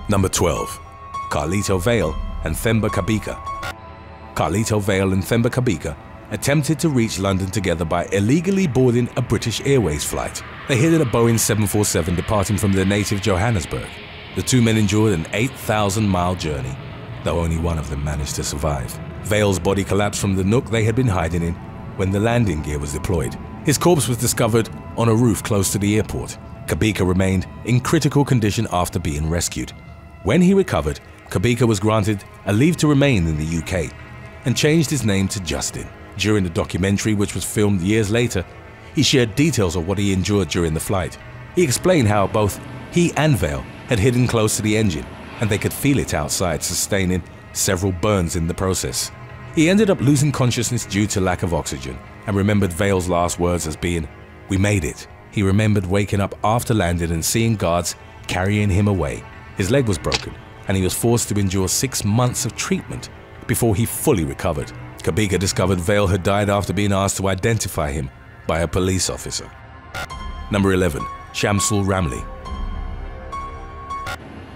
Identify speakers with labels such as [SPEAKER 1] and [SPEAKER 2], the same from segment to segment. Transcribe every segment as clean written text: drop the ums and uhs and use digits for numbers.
[SPEAKER 1] Number 12. CARLITO, VALE and THEMBA CABEKA. CARLITO, VALE and THEMBA CABEKA attempted to reach London together by illegally boarding a British Airways flight. They hid in a Boeing 747 departing from their native Johannesburg. The two men endured an 8,000-mile journey, though only one of them managed to survive. VALE's body collapsed from the nook they had been hiding in when the landing gear was deployed. His corpse was discovered on a roof close to the airport. CABEKA remained in critical condition after being rescued. When he recovered, CABEKA was granted a leave to remain in the UK and changed his name to Justin. During the documentary, which was filmed years later, he shared details of what he endured during the flight. He explained how both he and VALE had hidden close to the engine and they could feel it outside, sustaining several burns in the process. He ended up losing consciousness due to lack of oxygen and remembered VALE's last words as being, "We made it." He remembered waking up after landing and seeing guards carrying him away. His leg was broken and he was forced to endure 6 months of treatment before he fully recovered. CABEKA discovered VALE had died after being asked to identify him by a police officer. Number 11. SHAMSUL RAMLI.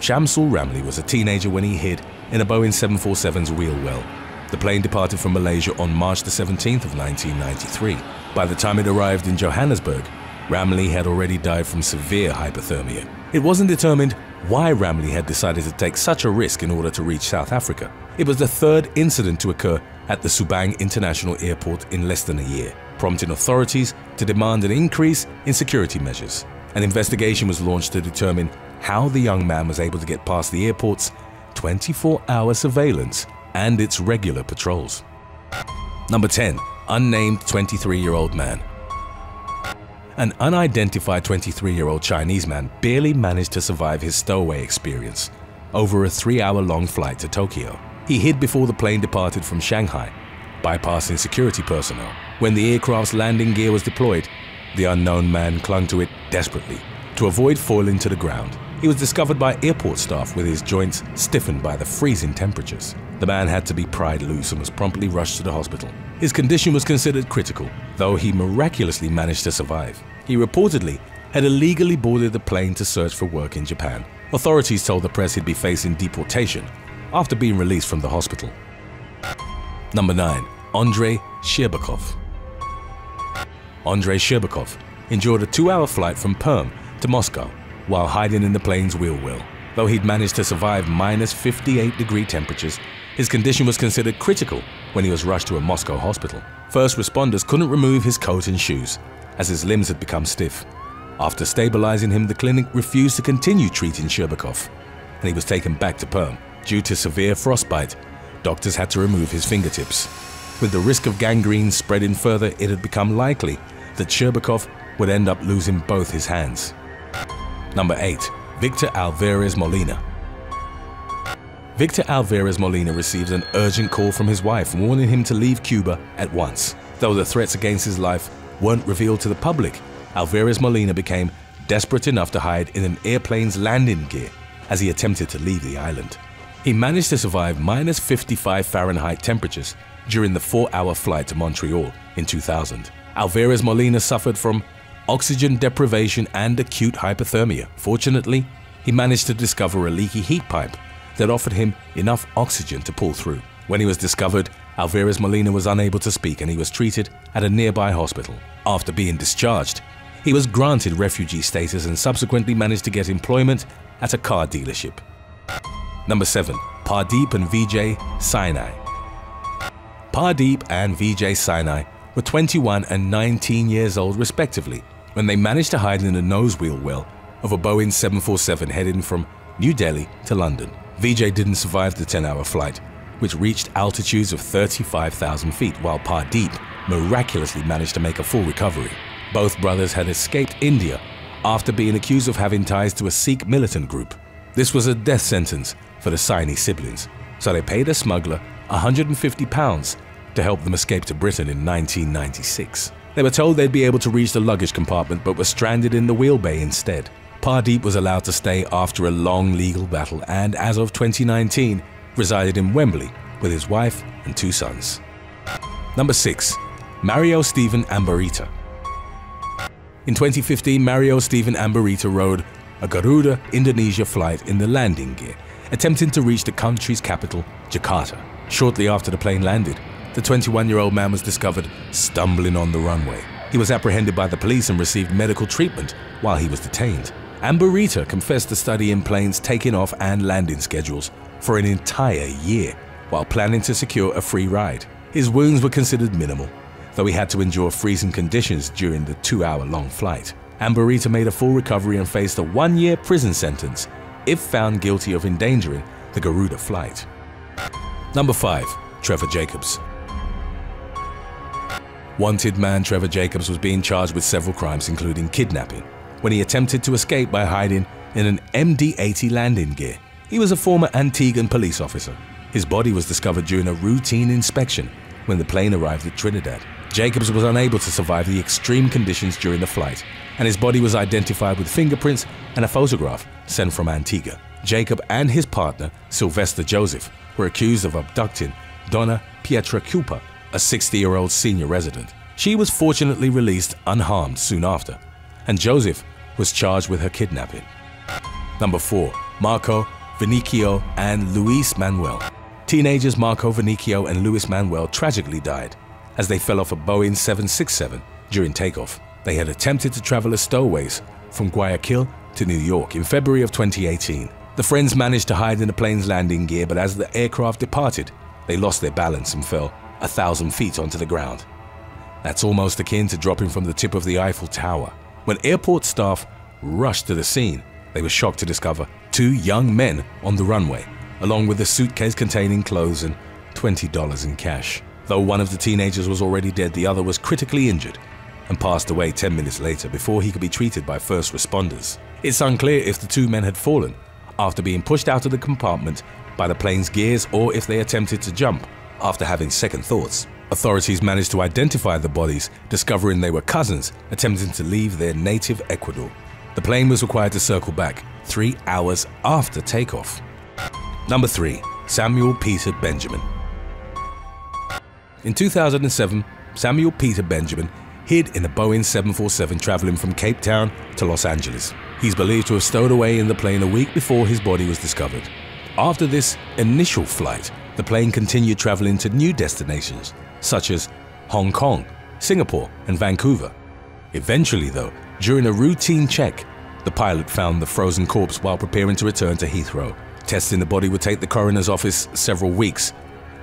[SPEAKER 1] SHAMSUL RAMLI was a teenager when he hid in a Boeing 747's wheel well. The plane departed from Malaysia on March the 17th of 1993. By the time it arrived in Johannesburg, RAMLI had already died from severe hypothermia. It wasn't determined why RAMLI had decided to take such a risk in order to reach South Africa. It was the third incident to occur at the Subang International Airport in less than a year, prompting authorities to demand an increase in security measures. An investigation was launched to determine how the young man was able to get past the airport's 24-hour surveillance and its regular patrols. Number 10. Unnamed 23-year-old man. An unidentified 23-year-old Chinese man barely managed to survive his stowaway experience over a 3-hour-long flight to Tokyo. He hid before the plane departed from Shanghai, bypassing security personnel. When the aircraft's landing gear was deployed, the unknown man clung to it desperately to avoid falling to the ground. He was discovered by airport staff with his joints stiffened by the freezing temperatures. The man had to be pried loose and was promptly rushed to the hospital. His condition was considered critical, though he miraculously managed to survive. He reportedly had illegally boarded the plane to search for work in Japan. Authorities told the press he'd be facing deportation after being released from the hospital. Number 9. ANDREY SHCHERBAKOV. ANDREY SHCHERBAKOV endured a 2-hour flight from Perm to Moscow while hiding in the plane's wheel well. Though he'd managed to survive -58-degree temperatures, his condition was considered critical when he was rushed to a Moscow hospital. First responders couldn't remove his coat and shoes as his limbs had become stiff. After stabilizing him, the clinic refused to continue treating Sherbakov, and he was taken back to Perm. Due to severe frostbite, doctors had to remove his fingertips. With the risk of gangrene spreading further, it had become likely that Sherbakov would end up losing both his hands. Number 8. Victor Alvarez Molina. Victor Alvarez Molina received an urgent call from his wife warning him to leave Cuba at once. Though the threats against his life weren't revealed to the public, Alvarez Molina became desperate enough to hide in an airplane's landing gear as he attempted to leave the island. He managed to survive -55 Fahrenheit temperatures during the 4-hour flight to Montreal in 2000. Alvarez Molina suffered from oxygen deprivation and acute hypothermia. Fortunately, he managed to discover a leaky heat pipe that offered him enough oxygen to pull through. When he was discovered, Alvarez Molina was unable to speak and he was treated at a nearby hospital. After being discharged, he was granted refugee status and subsequently managed to get employment at a car dealership. Number 7. PARDEEP and VIJAY SAINI. PARDEEP and VIJAY SAINI were 21 and 19 years old respectively when they managed to hide in the nose wheel well of a Boeing 747 heading from New Delhi to London. VIJAY didn't survive the 10-hour flight, which reached altitudes of 35,000 feet, while PARDEEP miraculously managed to make a full recovery. Both brothers had escaped India after being accused of having ties to a Sikh militant group. This was a death sentence for the SAINI siblings, so they paid a smuggler £150 to help them escape to Britain in 1996. They were told they'd be able to reach the luggage compartment but were stranded in the wheel bay instead. PARDEEP was allowed to stay after a long legal battle and, as of 2019, resided in Wembley with his wife and 2 sons. Number 6. Mario Stephen AMBARITA. In 2015, Mario Stephen AMBARITA rode a Garuda Indonesia flight in the landing gear, attempting to reach the country's capital, Jakarta. Shortly after the plane landed, the 21-year-old man was discovered stumbling on the runway. He was apprehended by the police and received medical treatment while he was detained. AMBARITA confessed to studying planes taking off and landing schedules for an entire year while planning to secure a free ride. His wounds were considered minimal, though he had to endure freezing conditions during the 2-hour-long flight. AMBARITA made a full recovery and faced a 1-year prison sentence if found guilty of endangering the Garuda flight. Number 5. Trevor Jacobs. Wanted man Trevor Jacobs was being charged with several crimes, including kidnapping, when he attempted to escape by hiding in an MD-80 landing gear. He was a former Antiguan police officer. His body was discovered during a routine inspection when the plane arrived at Trinidad. Jacobs was unable to survive the extreme conditions during the flight, and his body was identified with fingerprints and a photograph sent from Antigua. Jacob and his partner, Sylvester Joseph, were accused of abducting Donna Pietra Cooper, a 60-year-old senior resident. She was fortunately released unharmed soon after, and Joseph was charged with her kidnapping. Number 4. Marco, Vinicio, and Luis Manuel. Teenagers Marco, Vinicio, and Luis Manuel tragically died as they fell off a Boeing 767 during takeoff. They had attempted to travel as stowaways from Guayaquil to New York in February of 2018. The friends managed to hide in the plane's landing gear, but as the aircraft departed, they lost their balance and fell 1,000 feet onto the ground. That's almost akin to dropping from the tip of the Eiffel Tower. When airport staff rushed to the scene, they were shocked to discover 2 young men on the runway, along with a suitcase containing clothes and $20 in cash. Though one of the teenagers was already dead, the other was critically injured and passed away 10 minutes later before he could be treated by first responders. It's unclear if the 2 men had fallen after being pushed out of the compartment by the plane's gears or if they attempted to jump after having second thoughts. Authorities managed to identify the bodies, discovering they were cousins attempting to leave their native Ecuador. The plane was required to circle back 3 hours after takeoff. Number 3. Samuel Peter Benjamin. In 2007, Samuel Peter Benjamin hid in a Boeing 747 traveling from Cape Town to Los Angeles. He's believed to have stowed away in the plane a week before his body was discovered. After this initial flight, the plane continued traveling to new destinations, such as Hong Kong, Singapore, and Vancouver. Eventually, though, during a routine check, the pilot found the frozen corpse while preparing to return to Heathrow. Testing the body would take the coroner's office several weeks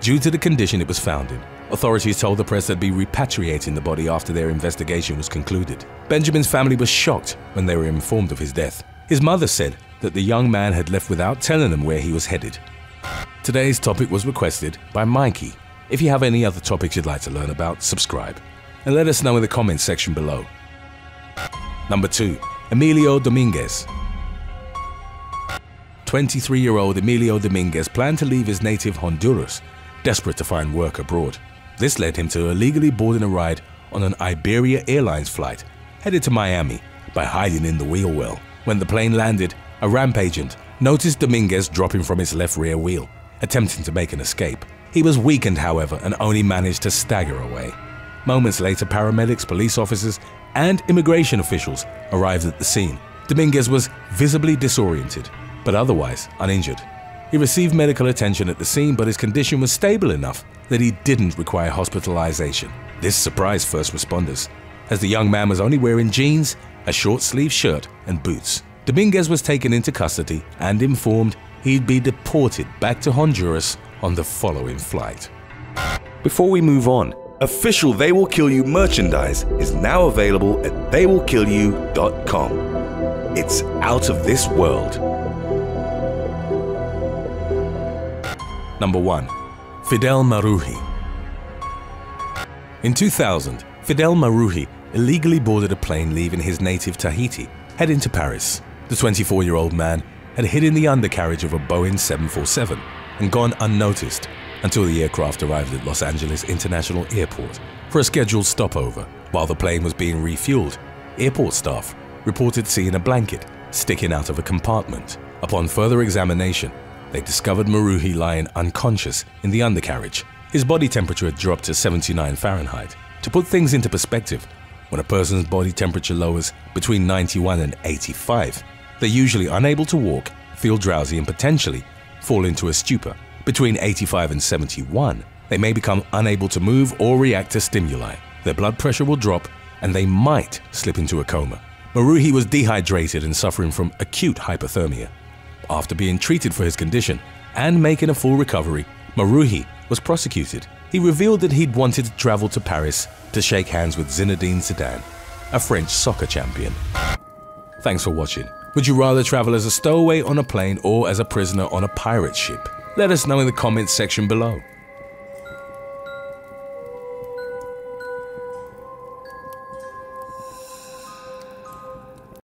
[SPEAKER 1] due to the condition it was found in. Authorities told the press they'd be repatriating the body after their investigation was concluded. Benjamin's family was shocked when they were informed of his death. His mother said that the young man had left without telling them where he was headed. Today's topic was requested by Mikey. If you have any other topics you'd like to learn about, subscribe and let us know in the comments section below. Number 2. Emilio Dominguez. 23-year-old Emilio Dominguez planned to leave his native Honduras, desperate to find work abroad. This led him to illegally boarding a ride on an Iberia Airlines flight headed to Miami by hiding in the wheel well. When the plane landed, a ramp agent noticed Dominguez dropping from his left rear wheel, attempting to make an escape. He was weakened, however, and only managed to stagger away. Moments later, paramedics, police officers, and immigration officials arrived at the scene. Dominguez was visibly disoriented, but otherwise uninjured. He received medical attention at the scene, but his condition was stable enough that he didn't require hospitalization. This surprised first responders, as the young man was only wearing jeans, a short-sleeved shirt, and boots. Dominguez was taken into custody and informed he'd be deported back to Honduras on the following flight. Before we move on, official They Will Kill You merchandise is now available at theywillkillyou.com. It's out of this world. Number 1. Fidel Maruhi. In 2000, Fidel Maruhi illegally boarded a plane leaving his native Tahiti, heading to Paris. The 24-year-old man had hid in the undercarriage of a Boeing 747 and gone unnoticed until the aircraft arrived at Los Angeles International Airport for a scheduled stopover. While the plane was being refueled, airport staff reported seeing a blanket sticking out of a compartment. Upon further examination, they discovered Maruhi lying unconscious in the undercarriage. His body temperature had dropped to 79 Fahrenheit. To put things into perspective, when a person's body temperature lowers between 91 and 85, They're usually unable to walk, feel drowsy and potentially fall into a stupor. Between 85 and 71, they may become unable to move or react to stimuli. Their blood pressure will drop and they might slip into a coma. MARUHI was dehydrated and suffering from acute hypothermia. After being treated for his condition and making a full recovery, MARUHI was prosecuted. He revealed that he'd wanted to travel to Paris to shake hands with Zinedine Zidane, a French soccer champion. Thanks for watching. Would you rather travel as a stowaway on a plane or as a prisoner on a pirate ship? Let us know in the comments section below.